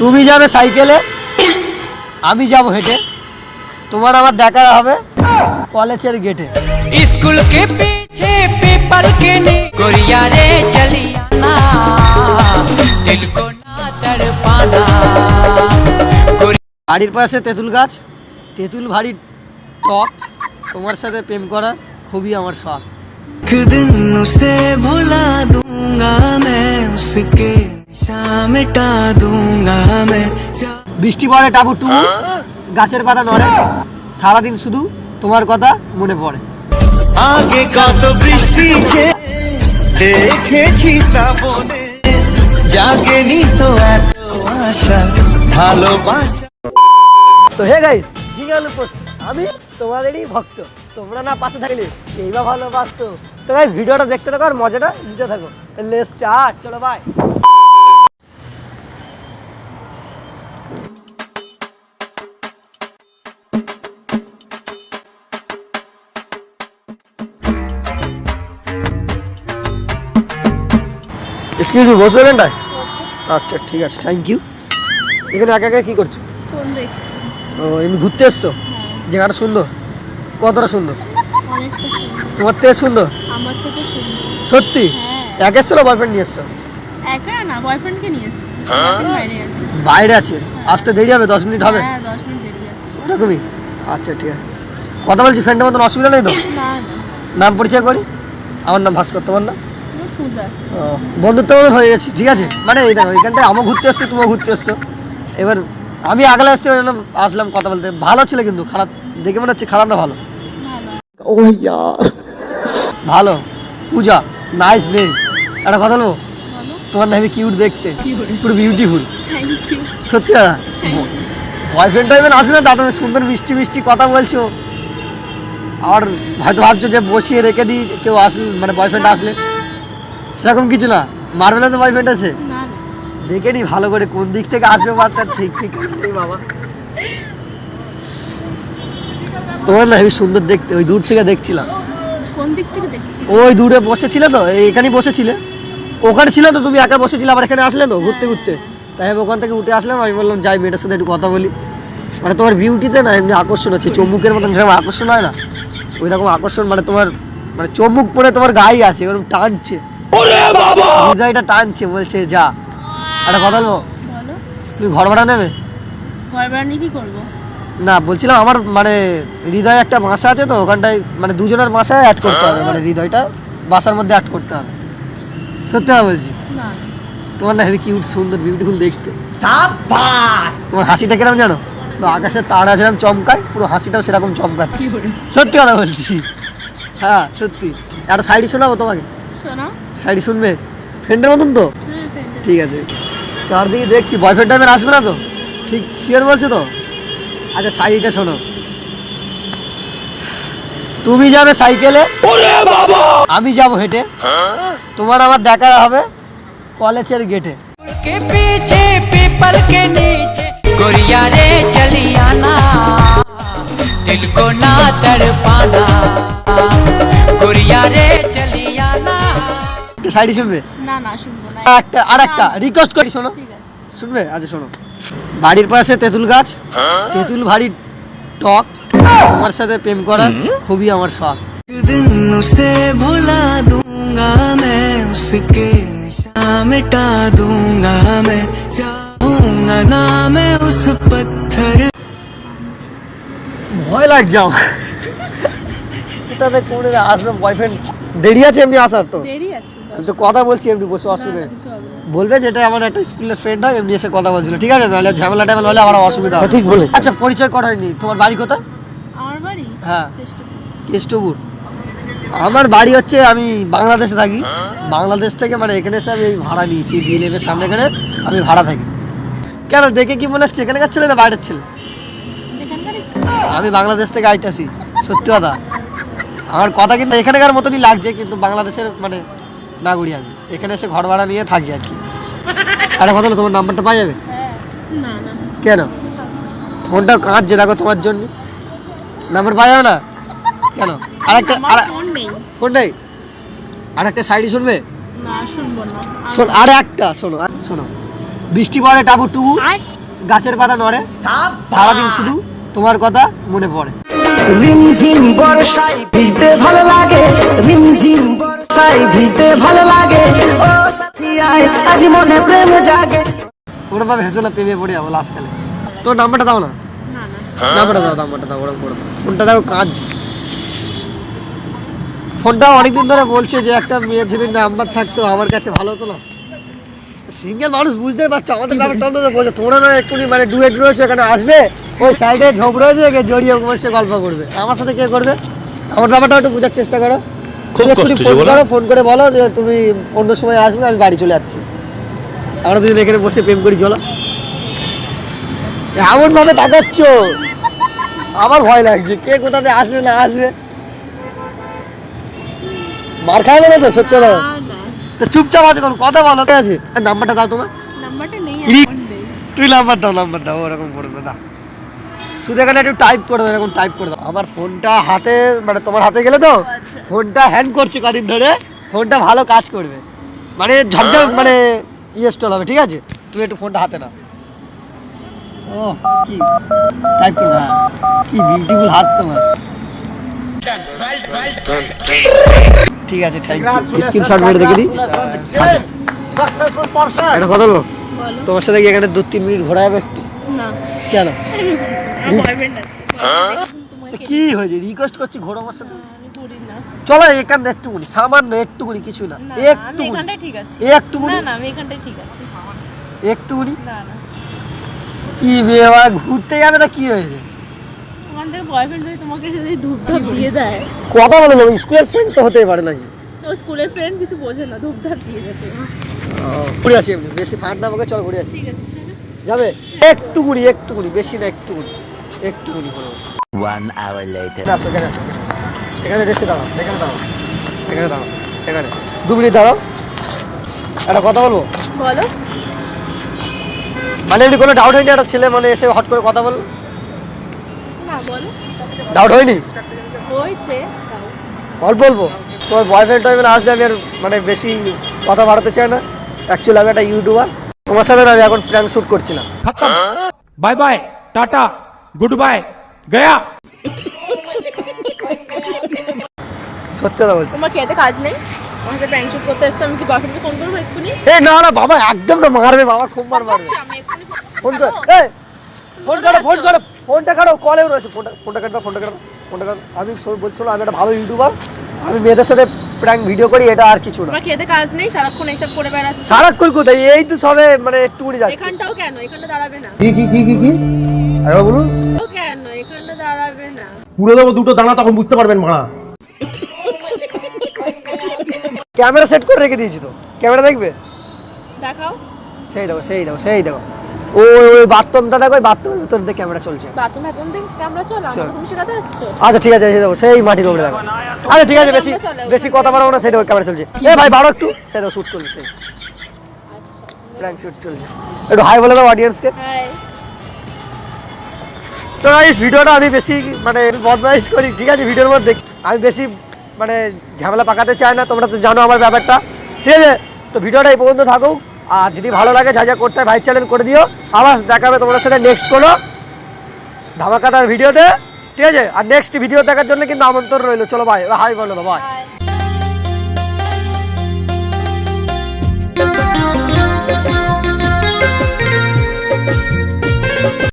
তুমি যাবে সাইকেলে, আমি যাব হেঁটে, তোমার আমার দেখা হবে কলেজের গেটে। स्कूल के पीछे पेपर के नी गोरिया रे चलिया ना दिल को ना तड़पाना। বাড়ির পাশে তেঁতুল গাছ, তেঁতুল ভারী টক, তোমার সাথে প্রেম করা খুবই আমার শখ। एक दिन उसे भुला दूंगा मैं उसके निशान मिटा दूंगा मैं। বৃষ্টি পড়ে টাবু টুবু, গাছের পাতা নড়ে, সারাদিন শুধু তোমার কথা মনে পড়ে। आगे का तो বৃষ্টি দেখেছি শ্রাবণে জাগেনি তো এত আশা ভালোবাসা। তো হে গাইস, জিঙ্গালু পোস্ট, আমি তোমাদেরই ভক্ত, তোমরা না পাশে থাকলে এই বা ভালোবাসতো। তো গাইস ভিডিওটা দেখতে থাকো আর মজাটা নিতে থাকো। লেটস স্টার্ট, চলো বাই। এক্সকিউজ মি, বসবে এখানটায়? আচ্ছা ঠিক আছে, থ্যাংক ইউ। এখানে একা একা কি করছো? ফোন দেখছি। ও এমনি ঘুরতে এসছো? জায়গাটা সুন্দর, কতটা সুন্দর? অনেকটা সুন্দর। তোমার থেকে সুন্দর? আমার থেকে সুন্দর। সত্যি? হ্যাঁ। একা এসছো না বয়ফ্রেন্ড নিয়ে এসছো? একা না, বয়ফ্রেন্ডকে নিয়ে এসেছি। বাইরে আছে। বাইরে আছে? আসতে দেরি হবে, 10 মিনিট হবে? হ্যাঁ 10 মিনিট দেরি আছে। ওরকমই? আচ্ছা ঠিক আছে, কথা বলছি ফ্রেন্ডের মতন, অসুবিধা নেই তো? না না, নাম পরিচয় করি, আমার নাম ভাস্কর, তোমার নাম? আমার পূজা। ও, বন্ধুত্ব মতন হয়ে গেছি, ঠিক আছে। মানে এই দেখো এখানটায় আমিও ঘুরতে এসছো, তুমিও ঘুরতে এসছো, এবার আমি আগলে এসছি ওই জন্য আসলাম কথা বলতে। ভালো ছিল কিন্তু, খারাপ দেখে মনে হচ্ছে খারাপ না ভালো? ভালো। ও ইয়ার ভালো। পূজা, নাইস নেম। একটা কথা বলবো, বলো। তোমার নামে কিউট দেখতে, কি বলে? পুরো বিউটিফুল। Thank you. সত্যি না? বয়ফ্রেন্ড টাইপের আসবে না, তা তুমি সুন্দর মিষ্টি মিষ্টি কথা বলছো, আর হয়তো ভাবছো যে বসিয়ে রেখে দিই কেউ আসলে, মানে বয়ফ্রেন্ড আসলে, সেরকম কিছু না। মার্বেলে তো বয়ফ্রেন্ড আছে, না না। দেখে নি ভালো করে কোন দিক থেকে আসবে বার্তা। ঠিক ঠিক এই বাবা, তোমার না হেবি সুন্দর দেখতে, ওই দূর থেকে দেখছিলাম। কোন দিক থেকে দেখছি? ওই দূরে বসেছিলে তো, এইখানে বসেছিলে, ওখানে ছিল তো তুমি একা বসেছিলে, আবার এখানে আসলে তো ঘুরতে ঘুরতে, তাই আমি ওখান থেকে উঠে আসলাম। আমি বললাম যাই মেয়েটার সাথে একটু কথা বলি। মানে তোমার বিউটিতে না এমনি আকর্ষণ আছে, চুম্বুকের মতন যেরকম আকর্ষণ হয় না, ওই রকম আকর্ষণ। মানে তোমার মানে চুম্বুক পরে তোমার গায়ে আছে, ওরকম টানছে, হৃদয়টা টানছে, বলছে যা। একটা কথা বলবো, বলো। তুমি ঘর ভাড়া নেবে? ঘর ভাড়া নিয়ে কি করবো? না বলছিলাম আমার মানে হৃদয়ে একটা বাসা আছে তো, ওখানটায় মানে দুজনের বাসায় অ্যাড করতে হবে, মানে হৃদয়টা বাসার মধ্যে অ্যাড করতে হবে। সত্যি কথা বলছি, না। তোমার না হেবি কিউট, সুন্দর, বিউটিফুল দেখতে। তোমার হাসিটা কিরকম জানো, তো আকাশের তারা যেরকম চমকায়, পুরো হাসিটাও সেরকম চমকাচ্ছে। কি বলে? সত্যি কথা বলছি, হ্যাঁ সত্যি। একটা শায়রি শোনাবো তোমাকে? শোনাও। শায়রি শুনবে? ফ্রেন্ডের মতন তো? হ্যাঁ friend এর। ঠিক আছে, চারদিকে দেখছি বয়ফ্রেন্ড টাইমের আসবে না তো? ঠিক শিওর বলছো তো? আচ্ছা শাড়িটা শোনো। তুমি যাবে সাইকেলে, আমি যাব হেঁটে, তোমার আমার দেখা হবে কলেজের গেটে। के पीछे पेपर के नीचे गोरिया रे चलिया ना दिल को ना तड़पाना। गोरिया रे चलिया ना। একটা শাড়ি শুনবে? না না, শুনবো না। আর একটা রিকোয়েস্ট করি, শোনো। ঠিক আছে। শুনবে? আচ্ছা শোনো। বাড়ির পাশে তেঁতুল গাছ, তেঁতুল ভারী টক, তোমার সাথে প্রেম করা খুবই আমার শখ। एक दिन उसे भुला दूंगा मैं उसके निशान मिटा दूंगा मैं। चाहूंगा ना मैं उस पत्थर। ভয় লাগছে আমার, এটাতে কোনে আসবে বয়ফ্রেন্ড? দেরি আছে এমনি আসার তো? দেরি আছে। আমি তো কথা বলছি এমনি বসে, অসুবিধা নেই। কিছু হবে না। বলবে যে এটা আমার একটা স্কুলের ফ্রেন্ড হয়, এমনি এসে কথা বলছিল, ঠিক আছে? নাহলে ঝামেলা টামেলা হলে আমার অসুবিধা হবে। ঠিক বলেছ। আচ্ছা পরিচয় করাইনি, তোমার বাড়ি কোথায়? আমার বাড়ি হ্যাঁ কেষ্টপুর। কেষ্টপুর। আমার বাড়ি হচ্ছে, আমি বাংলাদেশে থাকি, বাংলাদেশ থেকে মানে এখানে এসে আমি এই ভাড়া নিয়েছি ডিএলএফ এর সামনে, এখানে আমি ভাড়া থাকি। কেন দেখে কি মনে হচ্ছে এখানকার ছেলে না বাইরের ছেলে? এখানকারই আমি বাংলাদেশ থেকে আইতাছি, সত্যি কথা। আমার কথা কিন্তু এখানকার মতনই লাগছে, কিন্তু বাংলাদেশের মানে নাগরিক আমি, এখানে এসে ঘর ভাড়া নিয়ে থাকি আর কি। আরে কথা হলো, তোমার নাম্বারটা পাওয়া যাবে? হ্যাঁ। না না। কেন? ফোনটা কাঁদছে দেখো তোমার জন্য, নাম্বার পাওয়া যাবে না কেন? আরেকটা আমার ফোন নেই। ফোন নেই? আরেকটা শায়রি শুনবে? না শুনবো না। শোন, আরে একটা শোনো, শোনো। বৃষ্টি পড়ে টাবু টুবু, গাছের পাতা নড়ে, সারাদিন শুধু তোমার কথা মনে পড়ে। রিমঝিম বর্ষায় ভিজতে ভালো লাগে, রিমঝিম বর্ষায় ভিজতে ভালো লাগে, ও সাথী আয় আজ মনে প্রেম জাগে। ওরকম হেসে না প্রেমে পড়ে যাবো লাস্টকালে। তোর নাম্বারটা দাও না, না না নাম্বারটা দাও, নাম্বারটা দাও, ওরকম করো না। ফোনটা দেখো কাজ, ফোনটা অনেকদিন ধরে বলছে যে একটা মেয়ের যদি নাম্বার থাকতো আমার কাছে ভালো হতো না। সিঙ্গেল মানুষ বুঝতে পারছো আমাদের ব্যাপারটা অন্তত বোঝো। তোমরা না একটু মানে ডুয়েট রয়েছে এখানে, আসবে ওই সাইডে ঝগড়া দিয়ে জড়িয়ে বসে গল্প করবে, আমার সাথে কে করবে? আমার ব্যাপারটা একটু বোঝার চেষ্টা করো। খুব কষ্ট হচ্ছে বলো। ফোন করে বলো যে তুমি অন্য সময় আসবে, আমি বাড়ি চলে যাচ্ছি, আমরা দুজন এখানে বসে প্রেম করি, চলো। এমন ভাবে তাকাচ্ছ আমার ভয় লাগছে, কে কোথাতে আসবে না আসবে, মার খাবে না তো? সত্যি না না তো চুপচাপ আছে, কোনো কথা বলো, ঠিক আছে? নাম্বারটা দাও তোমার, নাম্বারটা নেই ই- এখন নেই। তুই নাম্বার দাও, নাম্বার দাও, ওরকম করবে দাও, শুধু এখানে একটু টাইপ করে দাও, এরকম টাইপ করে দাও। আমার ফোনটা হাতে মানে তোমার হাতে গেলে তো আচ্ছা। ফোনটা হ্যান্ড করছে কদিন ধরে, ফোনটা ভালো কাজ করবে, মানে ঝকঝক মানে ইনস্টল হবে, ঠিক আছে? তুমি একটু ফোনটা হাতে নাও। ও কি টাইপ করে দাও, কি বিউটিফুল হাত তোমার, ঠিক আছে, থ্যাংক ইউ। স্ক্রিনশট মেরে দেখে দিই। একটা কথা বলবো, বলো। তোমার সাথে কি এখানে 2-3 মিনিট ঘোরা যাবে একটু? না কেন? আমার বয়ফ্রেন্ড আছে, তো কি হয়েছে, রিকোয়েস্ট করছি ঘোরো আমার সাথে, আমি করি না। চলো এখান একটুকুনি, সামান্য একটুকুনি, কিছু না, না না, আমি একটুকুনি, এখানটায় ঠিক আছি। একটুকুনি, না না, আমি এখানটায় ঠিক আছি। একটুকুনি। না না, কি বিয়ে ভাই, ঘুরতে যাবে না কি হয়েছে? ওখান থেকে বয়ফ্রেন্ড যদি তোমাকে যদি ধূপধাপ দিয়ে দেয়, কথা বলে যাবো, স্কুলের ফ্রেন্ড তো হতেই পারে নাকি? ও স্কুলের ফ্রেন্ড কিছু বোঝে না, ধূপধাপ দিয়ে দেবে। ঘুরে আসি এমনি, বেশি ফাট না, চল ঘুরে আসি। ঠিক আছে চলো। যাবে? একটুকুনি, একটুকুনি, বেশি না, একটুকুনি, একটুকুনি ঘুরবো। 1 hour later. এখানে আসো, এখানে আসো, এখানে আসো। এখানে রেসে দাঁড়াও, এখানে দাঁড়াও, এখানে দাঁড়াও, এখানে 2 মিনিট দাঁড়াও, একটা কথা বলবো। বলো। মানে এমনি কোনো ডাউট হয়নি একটা ছেলে মানে এসে হট করে কথা বল? না বলো। ডাউট হয়নি? হয়েছে তাও। অল্প অল্প। তোমার বয়ফ্রেন্ড টয়ফ্রেন্ড আসলে আমি আর মানে বেশি কথা বাড়াতে চাই না, অ্যাকচুয়ালি আমি একটা ইউটিউবার, তোমার সাথে না আমি এখন প্র্যাঙ্ক শুট করছিলাম। खत्म bye bye tata goodbye गया। সত্যি কথা বলছি। তোমার খেতে কাজ নেই, আমার সাথে প্র্যাঙ্ক শুট করতে এসছো, আমি কি বয়ফ্রেন্ডকে ফোন করবো এক্ষুনি? এই না না বাবা, একদম না, মারবে বাবা, খুব মারবে। আচ্ছা, আমি এক্ষুনি ফোন কর, এই ফোন করো, ফোন করো, ফোনটা কাটো, কলেও রয়েছে, ফোনটা কাটো, ফোনটা কাটো, ফোনটা কাটো। আমি বলছিলাম আমি একটা ভালো ইউটিউবার, আমি মেয়েদের সাথে প্র্যাঙ্ক ভিডিও করি, এটা আর কিছু না। তোমার খেতে কাজ নেই, সারাক্ষণ এসব করে বেড়াচ্ছ। সারাক্ষণ কোথায়, এই তো সবে মানে একটুকুনি যাচ্ছে। এখানটাও কেন, এখানটা দাঁড়াবে না? কি আরে বলুন, ও কেন এখানটা দাঁড়াবে না? পুরো দেবো দুটো দানা, তখন বুঝতে পারবেন মা। ক্যামেরা সেট করে রেখে দিয়েছি তো, ক্যামেরা দেখবে? দেখাও। সেই দেখো, সেই দেখো, সেই দেখো, ওই বাথরুমটা দেখো, ওই বাথরুমের ভিতর দিয়ে ক্যামেরা চলছে। বাথরুম হাতুন থেকে ক্যামেরা চল, চল। আমাকে তুমি শেখাতে আসছো? আচ্ছা ঠিক আছে, সেই দেখো, সেই মাটির উপরে দেখো। আচ্ছা ঠিক আছে, বেশি বেশি কথা বাড়াবো না, সেই দেখো ক্যামেরা চলছে। এ ভাই বাড়ো একটু, সেই দেখো শুট চলছে, আচ্ছা প্র্যাঙ্ক শুট চলছে। একটু হাই বলে দাও অডিয়েন্সকে। হাই। তো এই ভিডিওটা আমি বেশি মানে বদমাইশ করি, ঠিক আছে? ভিডিওর মধ্যে আমি বেশি মানে ঝামেলা পাকাতে চাই না, তোমরা তো জানো আমার ব্যাপারটা, ঠিক আছে? তো ভিডিওটা এই পর্যন্ত থাকুক, আর যদি ভালো লাগে যা যা করতে হয় ভাই চ্যানেল করে দিও। আবার দেখাবে তোমাদের সাথে নেক্সট কোনো ধামাকাদার ভিডিওতে, ঠিক আছে? আর নেক্সট ভিডিও দেখার জন্য কিন্তু আমন্ত্রণ রইলো। চলো ভাই, হাই বলো তো ভাই। হাই।